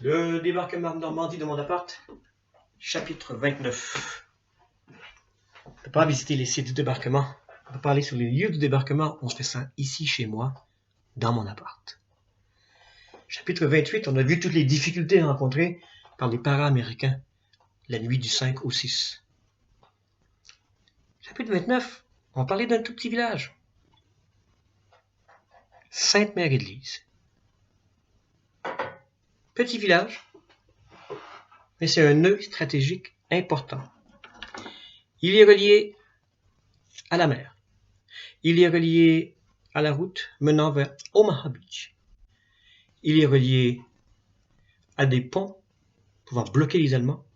Le débarquement de Normandie de mon appart, chapitre 29. On ne peut pas visiter les sites du débarquement. On peut pas aller sur les lieux du débarquement. On fait ça ici, chez moi, dans mon appart. Chapitre 28, on a vu toutes les difficultés rencontrées par les para-américains la nuit du 5 au 6. Chapitre 29, on parlait d'un tout petit village. Sainte-Mère-Église. Petit village, mais c'est un nœud stratégique important. Il est relié à la mer. Il est relié à la route menant vers Omaha Beach. Il est relié à des ponts pouvant bloquer les Allemands.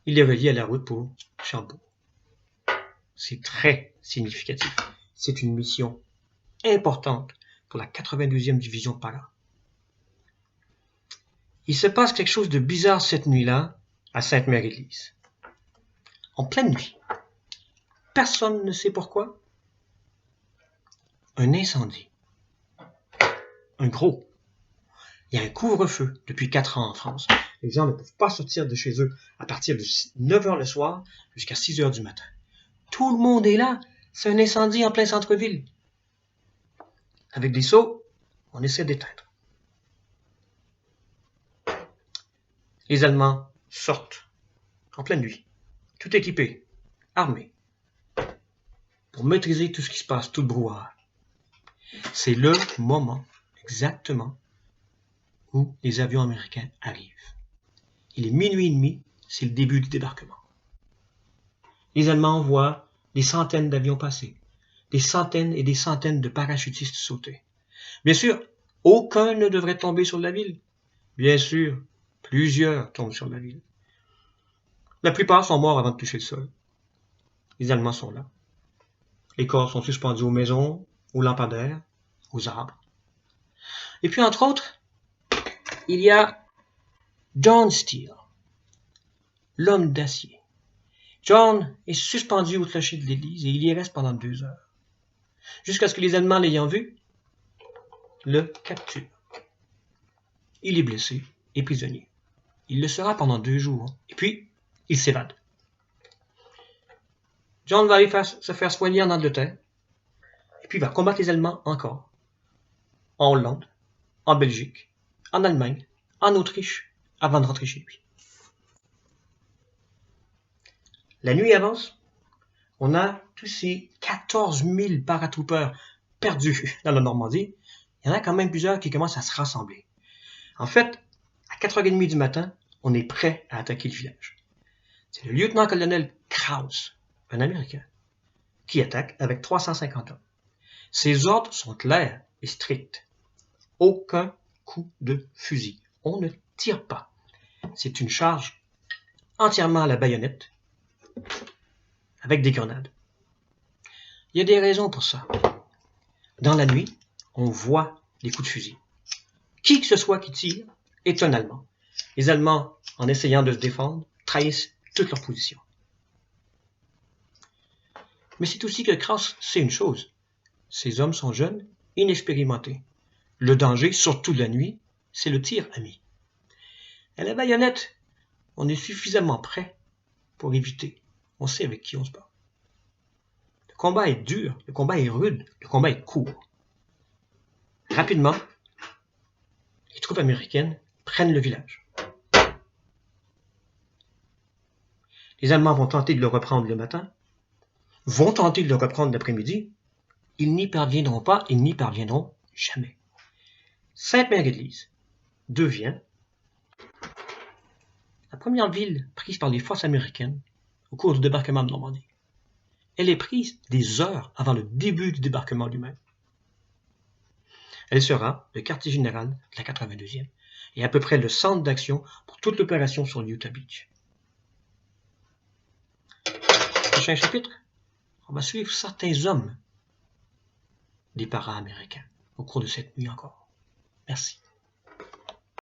Il est relié à la route pour Cherbourg. C'est très significatif. C'est une mission importante pour la 92e division para. Il se passe quelque chose de bizarre cette nuit-là à Sainte-Mère-Église. En pleine nuit. Personne ne sait pourquoi. Un incendie. Un gros. Il y a un couvre-feu depuis 4 ans en France. Les gens ne peuvent pas sortir de chez eux à partir de 9h le soir jusqu'à 6h du matin. Tout le monde est là. C'est un incendie en plein centre-ville. Avec des seaux, on essaie d'éteindre. Les Allemands sortent en pleine nuit, tout équipés, armés, pour maîtriser tout ce qui se passe, tout le brouhaha. C'est le moment exactement où les avions américains arrivent. Il est minuit et demi, c'est le début du débarquement. Les Allemands voient des centaines d'avions passer, des centaines et des centaines de parachutistes sauter. Bien sûr, aucun ne devrait tomber sur la ville. Bien sûr, plusieurs tombent sur la ville. La plupart sont morts avant de toucher le sol. Les Allemands sont là. Les corps sont suspendus aux maisons, aux lampadaires, aux arbres. Et puis, entre autres, il y a John Steele, l'homme d'acier. John est suspendu au clocher de l'église et il y reste pendant 2 heures. Jusqu'à ce que les Allemands, l'ayant vu, le capturent. Il est blessé et prisonnier. Il le sera pendant 2 jours. Et puis, il s'évade. John va aller se faire soigner en Angleterre. Et puis, il va combattre les Allemands encore. En Hollande, en Belgique, en Allemagne, en Autriche, avant de rentrer chez lui. La nuit avance. On a tous ces 14 000 paratroopers perdus dans la Normandie. Il y en a quand même plusieurs qui commencent à se rassembler. En fait, à 4h30 du matin, on est prêt à attaquer le village. C'est le lieutenant-colonel Krause, un Américain, qui attaque avec 350 hommes. Ses ordres sont clairs et stricts. Aucun coup de fusil. On ne tire pas. C'est une charge entièrement à la baïonnette, avec des grenades. Il y a des raisons pour ça. Dans la nuit, on voit les coups de fusil. Qui que ce soit qui tire est un Allemand. Les Allemands, en essayant de se défendre, trahissent toute leur position. Mais c'est aussi que Krause sait une chose. Ces hommes sont jeunes, inexpérimentés. Le danger, surtout la nuit, c'est le tir ami. À la baïonnette, on est suffisamment prêt pour éviter. On sait avec qui on se bat. Le combat est dur, le combat est rude, le combat est court. Rapidement, les troupes américaines prennent le village. Les Allemands vont tenter de le reprendre le matin, vont tenter de le reprendre l'après-midi. Ils n'y parviendront pas, ils n'y parviendront jamais. Sainte-Mère-Église devient la première ville prise par les forces américaines au cours du débarquement de Normandie. Elle est prise des heures avant le début du débarquement lui-même. Elle sera le quartier général de la 82e et à peu près le centre d'action pour toute l'opération sur Utah Beach. Prochain chapitre, on va suivre certains hommes des para-américains au cours de cette nuit encore. Merci.